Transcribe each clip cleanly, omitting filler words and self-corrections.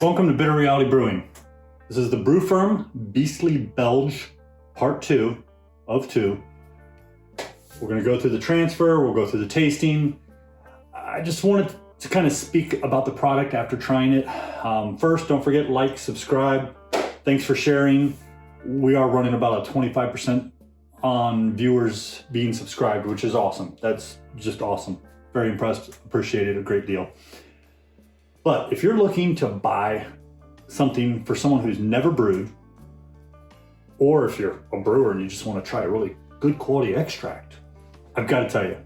Welcome to Bitter Reality Brewing. This is the Brewferm Beastly Belge Part 2 of 2. We're going to go through the transfer, we'll go through the tasting. I just wanted to kind of speak about the product after trying it. First, don't forget, like, subscribe. Thanks for sharing. We are running about a 25% on viewers being subscribed, which is awesome. That's just awesome. Very impressed, appreciate it a great deal. But if you're looking to buy something for someone who's never brewed, or if you're a brewer and you just want to try a really good quality extract, I've got to tell you,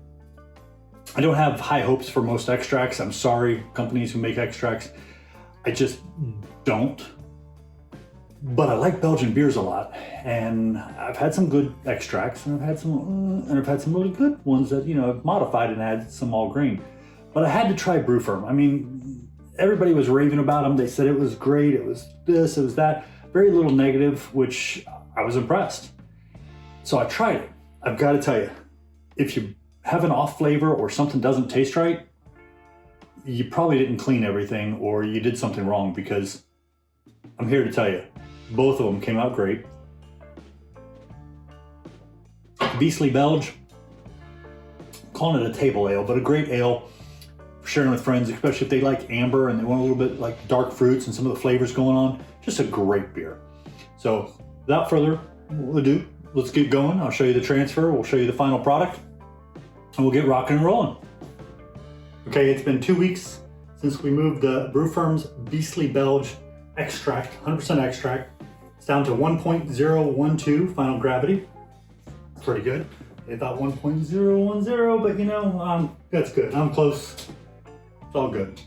I don't have high hopes for most extracts. I'm sorry, companies who make extracts. I just don't. But I like Belgian beers a lot, and I've had some good extracts, and I've had some really good ones that, you know, I've modified and added some all grain. But I had to try Brewferm. I mean, everybody was raving about them. They said it was great. It was this, it was that. Very little negative, which I was impressed. So I tried it. I've got to tell you, if you have an off flavor or something doesn't taste right, you probably didn't clean everything or you did something wrong, because I'm here to tell you, both of them came out great. Beastly Belge, I'm calling it a table ale, but a great ale for sharing with friends, especially if they like amber and they want a little bit like dark fruits and some of the flavors going on. Just a great beer. So without further ado, let's get going. I'll show you the transfer, we'll show you the final product, and we'll get rocking and rolling. Okay, it's been 2 weeks since we moved the Brewferm's Beastly Belge extract, 100% extract. It's down to 1.012 final gravity. Pretty good. They thought 1.010, but you know, that's good. I'm close. It's all good.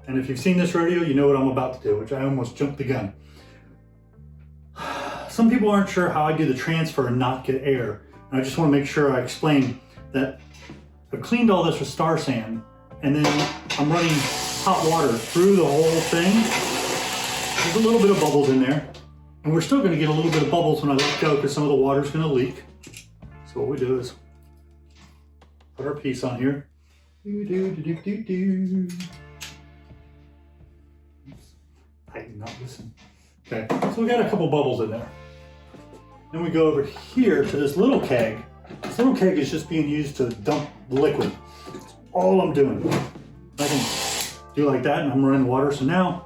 And if you've seen this rodeo, you know what I'm about to do, which I almost jumped the gun. Some people aren't sure how I do the transfer and not get air. And I just want to make sure I explain that I've cleaned all this with Star Sand, and then I'm running hot water through the whole thing. There's a little bit of bubbles in there, and we're still going to get a little bit of bubbles when I let go because some of the water's going to leak. So what we do is put our piece on here. Tighten up, listen. Okay, so we got a couple bubbles in there. Then we go over here to this little keg. This little keg is just being used to dump liquid. That's all I'm doing. I can do like that, and I'm running water. So now,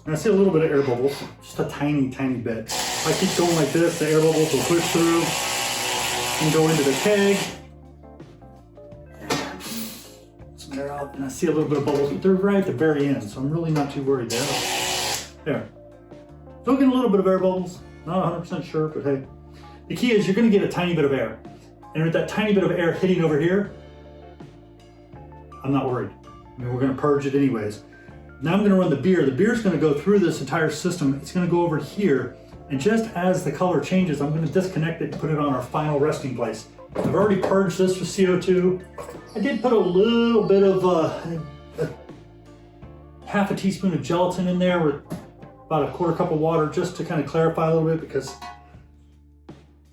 I see a little bit of air bubbles, just a tiny, tiny bit. If I keep going like this, the air bubbles will push through and go into the keg. Some air out, and I see a little bit of bubbles, but they're right at the very end, so I'm really not too worried there. There. Still getting a little bit of air bubbles. Not 100% sure, but hey. The key is you're going to get a tiny bit of air. And with that tiny bit of air hitting over here, I'm not worried. I mean, we're going to purge it anyways. Now I'm going to run the beer. The beer's going to go through this entire system. It's going to go over here. And just as the color changes, I'm going to disconnect it and put it on our final resting place. I've already purged this with CO2. I did put a little bit of half a teaspoon of gelatin in there with about a quarter cup of water, just to kind of clarify a little bit, because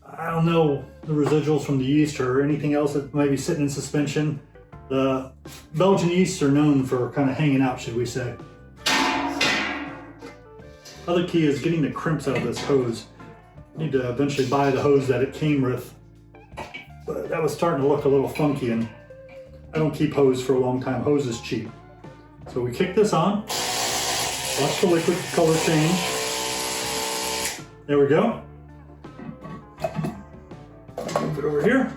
I don't know the residuals from the yeast or anything else that might be sitting in suspension. The Belgian yeasts are known for kind of hanging out, should we say. Other key is getting the crimps out of this hose. I need to eventually buy the hose that it came with, but that was starting to look a little funky, and I don't keep hose for a long time. Hose is cheap. So we kick this on. Watch the liquid color change. There we go. Move it over here.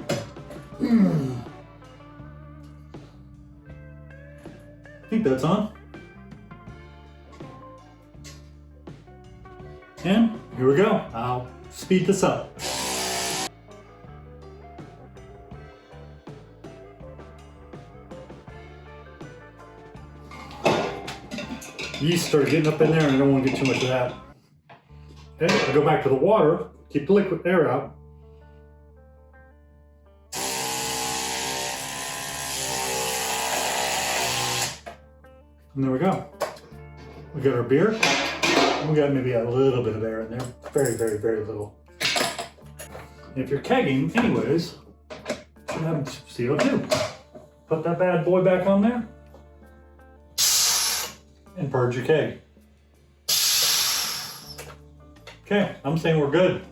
I think that's on. And here we go. I'll speed this up. Yeast started getting up in there, and I don't want to get too much of that. Okay, I go back to the water, keep the liquid air out. And there we go. We got our beer. We got maybe a little bit of air in there. Very, very, very little. And if you're kegging, anyways, you should have CO2. Put that bad boy back on there. And purge your keg. Okay, I'm saying we're good.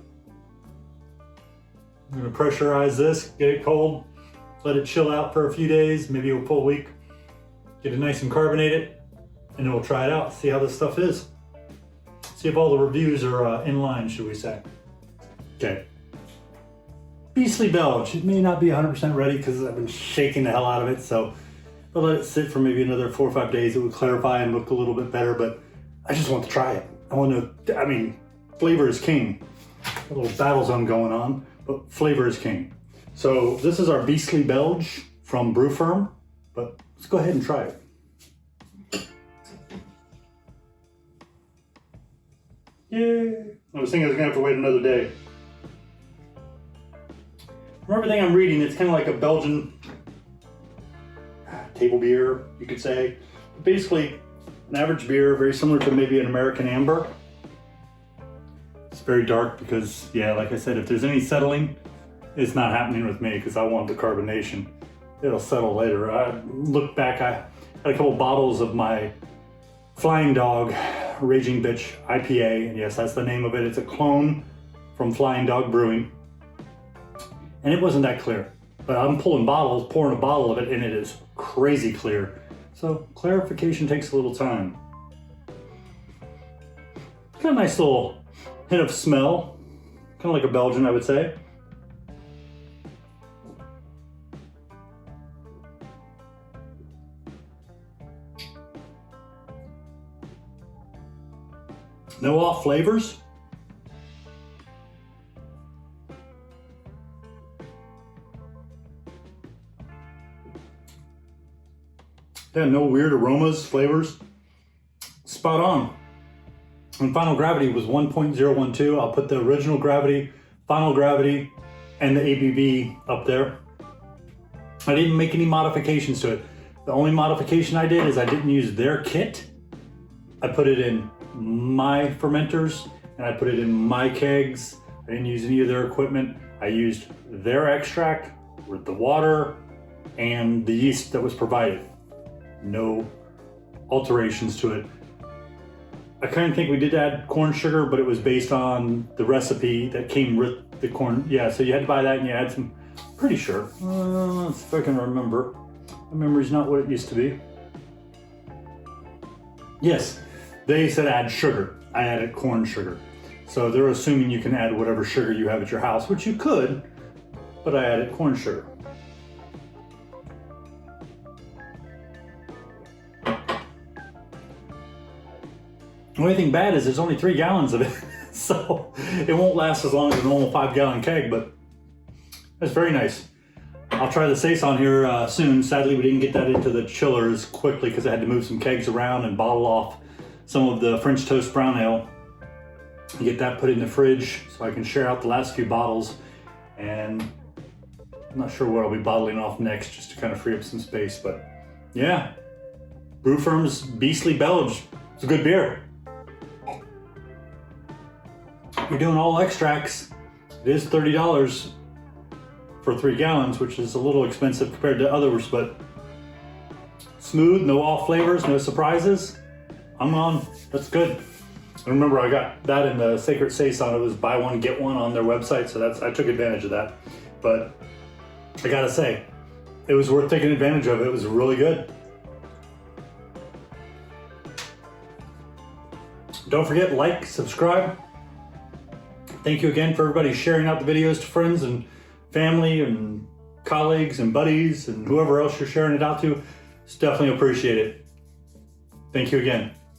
I'm gonna pressurize this, get it cold, let it chill out for a few days, maybe a full week. Get it nice and carbonated, and then we'll try it out, see how this stuff is. See if all the reviews are in line, should we say. Okay. Beastly Belge. It may not be 100% ready because I've been shaking the hell out of it, so I'll let it sit for maybe another 4 or 5 days. It would clarify and look a little bit better, but I just want to try it. I want to, I mean, flavor is king. A little battle zone going on, but flavor is king. So this is our Beastly Belge from Brewferm, but let's go ahead and try it. Yay! I was thinking I was gonna have to wait another day. From everything I'm reading, it's kind of like a Belgian table beer, you could say. But basically, an average beer, very similar to maybe an American amber. It's very dark because, yeah, like I said, if there's any settling, it's not happening with me because I want the carbonation. It'll settle later. I look back, I had a couple bottles of my Flying Dog Raging Bitch IPA, and yes, that's the name of it. It's a clone from Flying Dog Brewing. And it wasn't that clear, but I'm pulling bottles, pouring a bottle of it, and it is crazy clear. So clarification takes a little time. Got a nice little hint of smell, kind of like a Belgian, I would say. No off flavors. Yeah, no weird aromas, flavors. Spot on. And final gravity was 1.012. I'll put the original gravity, final gravity, and the ABV up there. I didn't make any modifications to it. The only modification I did is I didn't use their kit. I put it in my fermenters and I put it in my kegs. I didn't use any of their equipment. I used their extract with the water and the yeast that was provided. No alterations to it. I kind of think we did add corn sugar, but it was based on the recipe that came with the corn. Yeah, so you had to buy that and you add some, pretty sure. Let's see if I can remember. My memory's not what it used to be. Yes, they said add sugar. I added corn sugar. So they're assuming you can add whatever sugar you have at your house, which you could, but I added corn sugar. The only thing bad is there's only 3 gallons of it, so it won't last as long as a normal 5-gallon keg, but that's very nice. I'll try the saison here soon. Sadly, we didn't get that into the chillers quickly because I had to move some kegs around and bottle off some of the French Toast Brown Ale and get that put in the fridge so I can share out the last few bottles. And I'm not sure what I'll be bottling off next just to kind of free up some space, but yeah. Brewferm's Beastly Belge. It's a good beer. You're doing all extracts. It is $30 for 3 gallons, which is a little expensive compared to others, but smooth, no off flavors, no surprises. I'm on. That's good. I remember I got that in the Sacred Saison. It was buy one, get one on their website, so I took advantage of that. But I gotta say, it was worth taking advantage of. It was really good. Don't forget, like, subscribe. Thank you again for everybody sharing out the videos to friends and family and colleagues and buddies and whoever else you're sharing it out to. It's definitely appreciated. Thank you again.